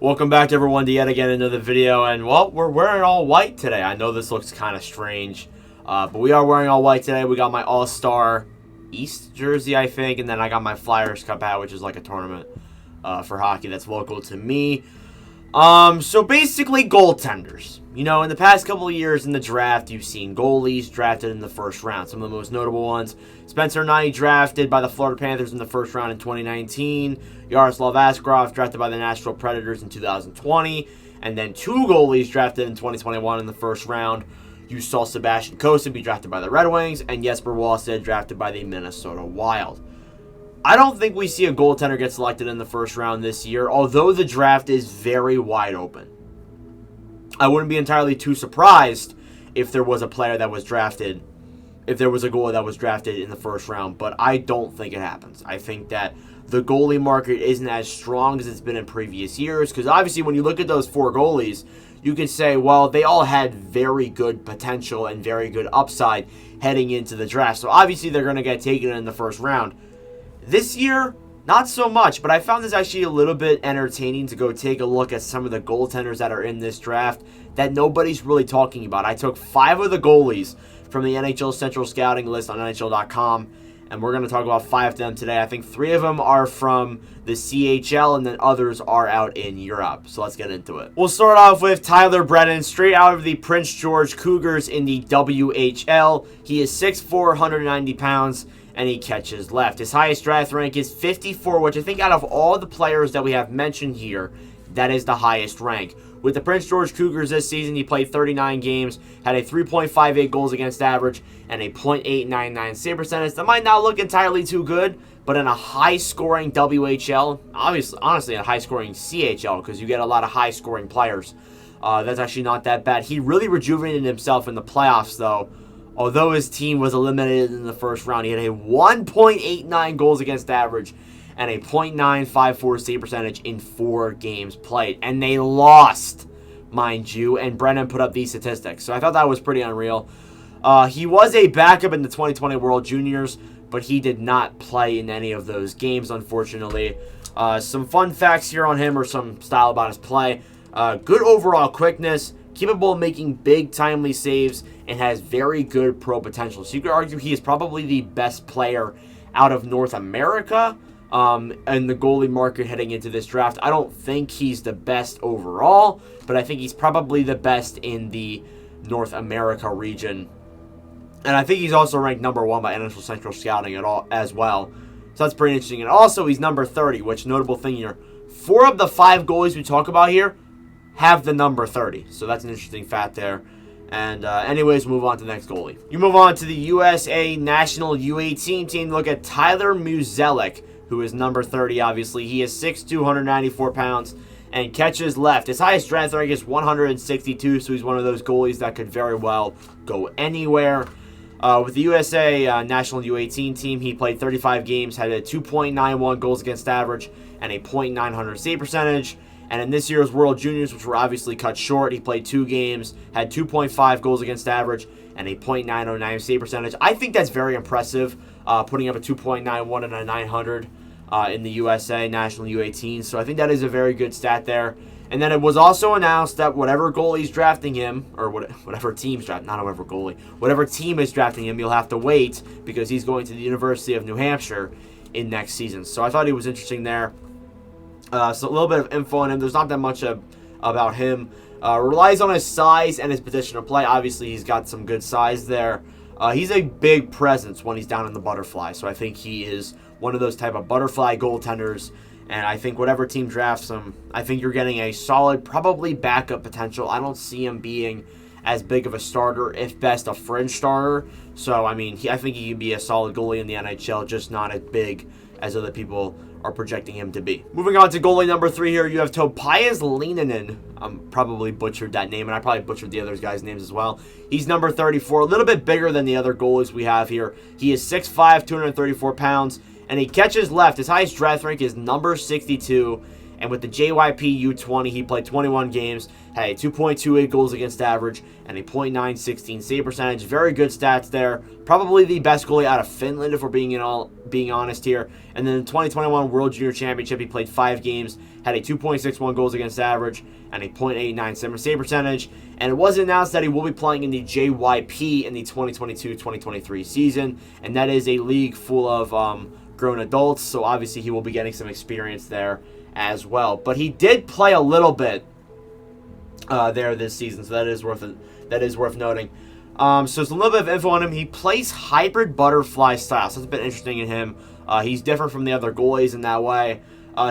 Welcome back everyone to yet again another video, and well, we're wearing all white today. I know this looks kind of strange, but we are wearing all white today. We got my All-Star East jersey, I think, and then I got my Flyers Cup hat, which is like a tournament for hockey that's local to me. So basically goaltenders. You know, in the past couple of years in the draft, you've seen goalies drafted in the first round. Some of the most notable ones: Spencer Knight drafted by the Florida Panthers in the first round in 2019. Yaroslav Askarov drafted by the Nashville Predators in 2020. And then two goalies drafted in 2021 in the first round. You saw Sebastian Cossa be drafted by the Red Wings, and Jesper Wallstedt drafted by the Minnesota Wild. I don't think we see a goaltender get selected in the first round this year, although the draft is very wide open. I wouldn't be entirely too surprised if there was a player that was drafted, if there was a goalie that was drafted in the first round, but I don't think it happens. I think that the goalie market isn't as strong as it's been in previous years, because obviously when you look at those four goalies, you can say, well, they all had very good potential and very good upside heading into the draft, so obviously they're going to get taken in the first round. This year, not so much, but I found this actually a little bit entertaining to go take a look at some of the goaltenders that are in this draft that nobody's really talking about. I took 5 of the goalies from the NHL Central Scouting list on NHL.com, and we're going to talk about 5 of them today. I think 3 of them are from the CHL, and then others are out in Europe. So let's get into it. We'll start off with Tyler Brennan, straight out of the Prince George Cougars in the WHL. He is 6'4", 190 pounds. And he catches left. His highest draft rank is 54, which I think out of all the players that we have mentioned here, that is the highest rank. With the Prince George Cougars this season, he played 39 games, had a 3.58 goals against average, and a .899 save percentage. That might not look entirely too good, but in a high-scoring WHL, honestly, a high-scoring CHL, because you get a lot of high-scoring players, that's actually not that bad. He really rejuvenated himself in the playoffs, though. Although his team was eliminated in the first round, he had a 1.89 goals against average and a .954 save percentage in 4 games played. And they lost, mind you, and Brennan put up these statistics. So I thought that was pretty unreal. He was a backup in the 2020 World Juniors, but he did not play in any of those games, unfortunately. Some fun facts here on him, or some style about his play. Good overall quickness, capable of making big, timely saves, and has very good pro potential. So you could argue he is probably the best player out of North America in the goalie market heading into this draft. I don't think he's the best overall, but I think he's probably the best in the North America region. And I think he's also ranked number 1 by NHL Central Scouting as well. So that's pretty interesting. And also, he's number 30, which, notable thing here, 4 of the 5 goalies we talk about here have the number 30. So that's an interesting fact there. And anyways, move on to the next goalie. You move on to the USA National U18 team. Look at Tyler Muzelek, who is number 30, obviously. He is 6'2", 194 pounds, and catches left. His highest draft rank is 162, so he's one of those goalies that could very well go anywhere. With the USA National U18 team, he played 35 games, had a 2.91 goals against average, and a .900 save percentage. And in this year's World Juniors, which were obviously cut short, he played 2 games, had 2.5 goals against average, and a .909 save percentage. I think that's very impressive, putting up a 2.91 and a 900 in the USA National U18. So I think that is a very good stat there. And then it was also announced that whatever goalie's drafting him, or whatever team's drafting, not whatever goalie, whatever team is drafting him, you'll have to wait, because he's going to the University of New Hampshire in next season. So I thought he was interesting there. So a little bit of info on him. There's not that much about him. Relies on his size and his position of play. Obviously, he's got some good size there. He's a big presence when he's down in the butterfly. So I think he is one of those type of butterfly goaltenders. And I think whatever team drafts him, I think you're getting a solid, probably backup potential. I don't see him being as big of a starter, if best a fringe starter. So, I mean, I think he can be a solid goalie in the NHL, just not as big as other people are projecting him to be. Moving on to goalie number 3 here, you have Topias Leinonen. Probably butchered that name, and I probably butchered the other guys' names as well. He's number 34, a little bit bigger than the other goalies we have here. He is 6'5", 234 pounds, and he catches left. His highest draft rank is number 62, And with the JYP U20, he played 21 games, had a 2.28 goals against average, and a .916 save percentage. Very good stats there. Probably the best goalie out of Finland, if we're being honest here. And then in the 2021 World Junior Championship, he played 5 games, had a 2.61 goals against average, and a .897 save percentage. And it was announced that he will be playing in the JYP in the 2022-2023 season, and that is a league full of grown adults, so obviously he will be getting some experience there as well. But he did play a little bit there this season, so that is worth noting. So it's a little bit of info on him. He plays hybrid butterfly style, so that's been interesting in him. He's different from the other goalies in that way.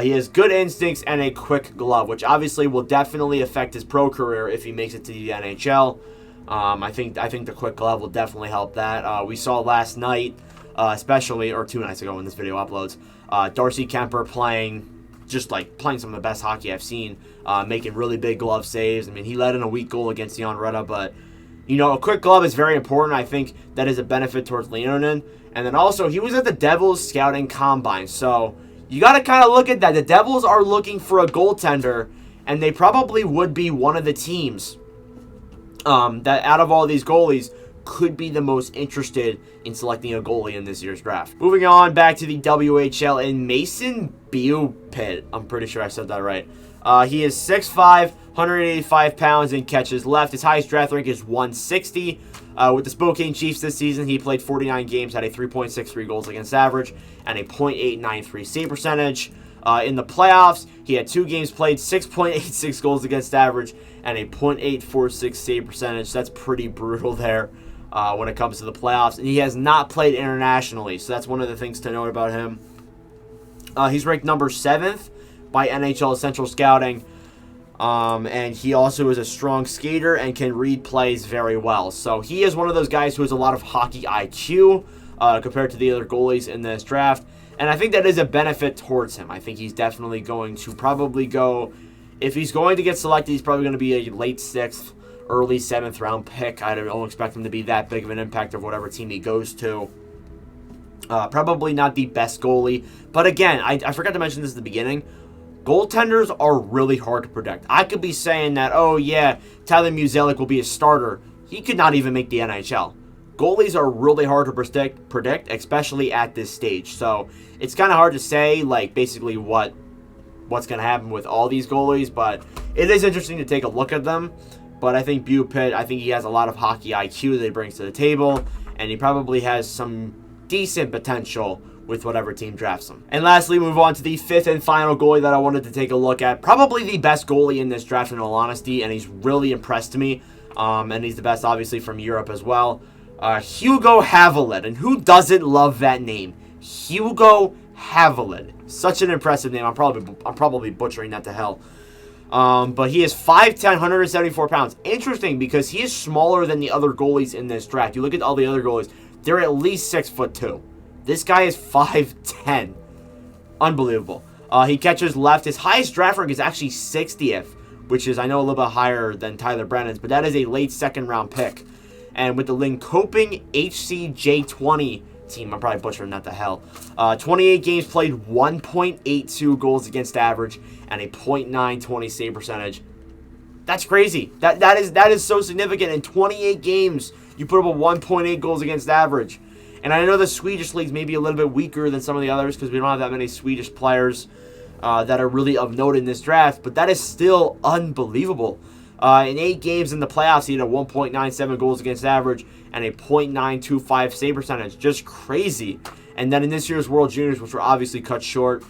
He has good instincts and a quick glove, which obviously will definitely affect his pro career if he makes it to the NHL. I think the quick glove will definitely help that. We saw last night, especially, or 2 nights ago when this video uploads, Darcy Kemper playing some of the best hockey I've seen, making really big glove saves. I mean, he let in a weak goal against Jan Rutta, but, you know, a quick glove is very important. I think that is a benefit towards Leonin. And then also, he was at the Devils scouting combine, so you got to kind of look at that. The Devils are looking for a goaltender, and they probably would be one of the teams that out of all these goalies could be the most interested in selecting a goalie in this year's draft. Moving on back to the WHL in Mason Bupid. I'm pretty sure I said that right. He is 6'5", 185 pounds, and catches left. His highest draft rank is 160. With the Spokane Chiefs this season, he played 49 games, had a 3.63 goals against average, and a .893 save percentage. In the playoffs, he had 2 games played, 6.86 goals against average, and a .846 save percentage. That's pretty brutal there when it comes to the playoffs. And he has not played internationally, so that's one of the things to note about him. He's ranked number 7th by NHL Central Scouting. And he also is a strong skater and can read plays very well. So he is one of those guys who has a lot of hockey IQ compared to the other goalies in this draft. And I think that is a benefit towards him. I think he's definitely going to probably go, if he's going to get selected, he's probably going to be a late 6th, early 7th round pick. I don't expect him to be that big of an impact of whatever team he goes to. Probably not the best goalie. But again, I forgot to mention this at the beginning. Goaltenders are really hard to predict. I could be saying that, oh yeah, Tyler Muzelek will be a starter. He could not even make the NHL. Goalies are really hard to predict, especially at this stage. So it's kind of hard to say, like, basically what's going to happen with all these goalies. But it is interesting to take a look at them. But I think Bupid, I think he has a lot of hockey IQ that he brings to the table. And he probably has some decent potential with whatever team drafts him. And lastly, move on to the 5th and final goalie that I wanted to take a look at. Probably the best goalie in this draft, in all honesty, and he's really impressed me. And he's the best, obviously, from Europe as well. Hugo Haveled. And who doesn't love that name? Hugo Haveled. Such an impressive name. I'm probably butchering that to hell. But he is 5'10", 174 pounds. Interesting, because he is smaller than the other goalies in this draft. You look at all the other goalies, they're at least 6'2". This guy is 5'10". Unbelievable. He catches left. His highest draft rank is actually 60th, which is, I know, a little bit higher than Tyler Brennan's, but that is a late 2nd round pick. And with the Linkoping HCJ20 team, I'm probably butchering that to hell, 28 games played, 1.82 goals against average, and a .920 save percentage. That's crazy. That is so significant. In 28 games, you put up a 1.8 goals against average. And I know the Swedish league's maybe a little bit weaker than some of the others because we don't have that many Swedish players that are really of note in this draft, but that is still unbelievable. In 8 games in the playoffs, he had a 1.97 goals against average and a .925 save percentage. Just crazy. And then in this year's World Juniors, which were obviously cut short,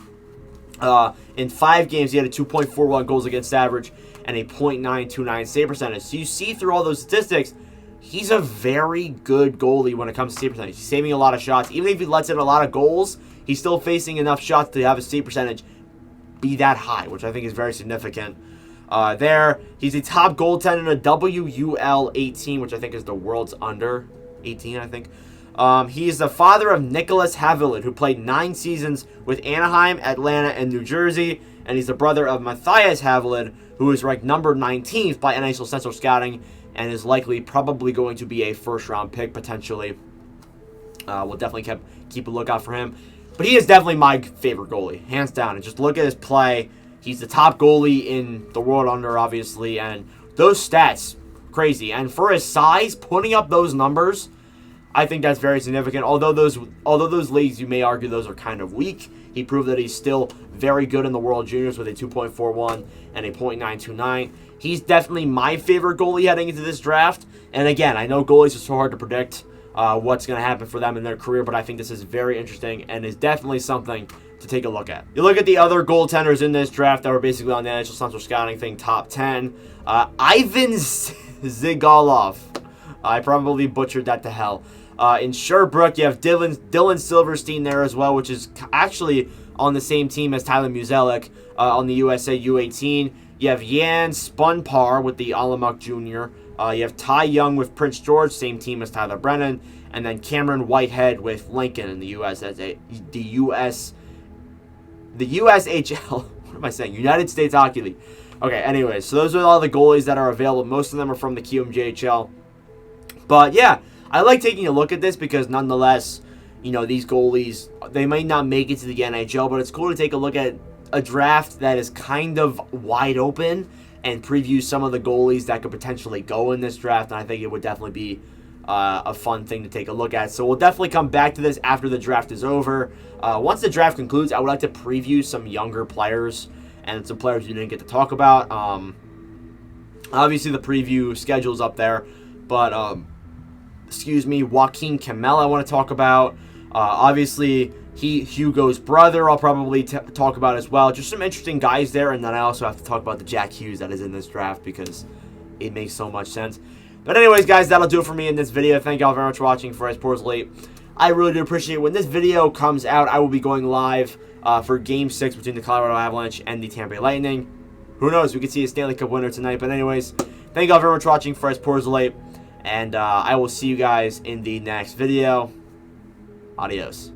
in 5 games, he had a 2.41 goals against average and a .929 save percentage. So you see through all those statistics, he's a very good goalie when it comes to save percentage. He's saving a lot of shots. Even if he lets in a lot of goals, he's still facing enough shots to have his save percentage be that high, which I think is very significant. He's a top goaltender in a WUL 18, which I think is the world's under 18, I think. He is the father of Nicholas Havilland, who played 9 seasons with Anaheim, Atlanta, and New Jersey. And he's the brother of Matthias Havilland, who is ranked number 19th by NHL Central Scouting and is probably going to be a first-round pick, potentially. We'll definitely keep a lookout for him. But he is definitely my favorite goalie, hands down. And just look at his play. He's the top goalie in the world under, obviously, and those stats, crazy. And for his size, putting up those numbers, I think that's very significant. Although those leagues, you may argue those are kind of weak, he proved that he's still very good in the World Juniors with a 2.41 and a .929. He's definitely my favorite goalie heading into this draft. And again, I know goalies are so hard to predict what's going to happen for them in their career, but I think this is very interesting and is definitely something to take a look at. You look at the other goaltenders in this draft that were basically on the NHL Central Scouting thing, top 10. Ivan Zigalov. I probably butchered that to hell. In Sherbrooke, you have Dylan Silverstein there as well, which is actually on the same team as Tyler Muzelek on the USA U18. You have Jan Spunpar with the Alamak Jr. You have Ty Young with Prince George, same team as Tyler Brennan. And then Cameron Whitehead with Lincoln in the USHL. What am I saying? United States Hockey League. Okay, anyways, so those are all the goalies that are available. Most of them are from the QMJHL. But yeah, I like taking a look at this because nonetheless, you know, these goalies, they might not make it to the NHL, but it's cool to take a look at a draft that is kind of wide open and preview some of the goalies that could potentially go in this draft. And I think it would definitely be a fun thing to take a look at. So we'll definitely come back to this after the draft is over. Once the draft concludes, I would like to preview some younger players and some players you didn't get to talk about. Obviously, the preview schedule's up there, but Joaquin Kamel I want to talk about. Obviously, Hugo's brother I'll probably talk about as well. Just some interesting guys there, and then I also have to talk about the Jack Hughes that is in this draft because it makes so much sense. But anyways, guys, that'll do it for me in this video. Thank y'all very much for watching for Sports Late. I really do appreciate it. When this video comes out, I will be going live for Game 6 between the Colorado Avalanche and the Tampa Bay Lightning. Who knows? We could see a Stanley Cup winner tonight. But anyways, thank y'all very much for watching for Sports Late. And I will see you guys in the next video. Adios.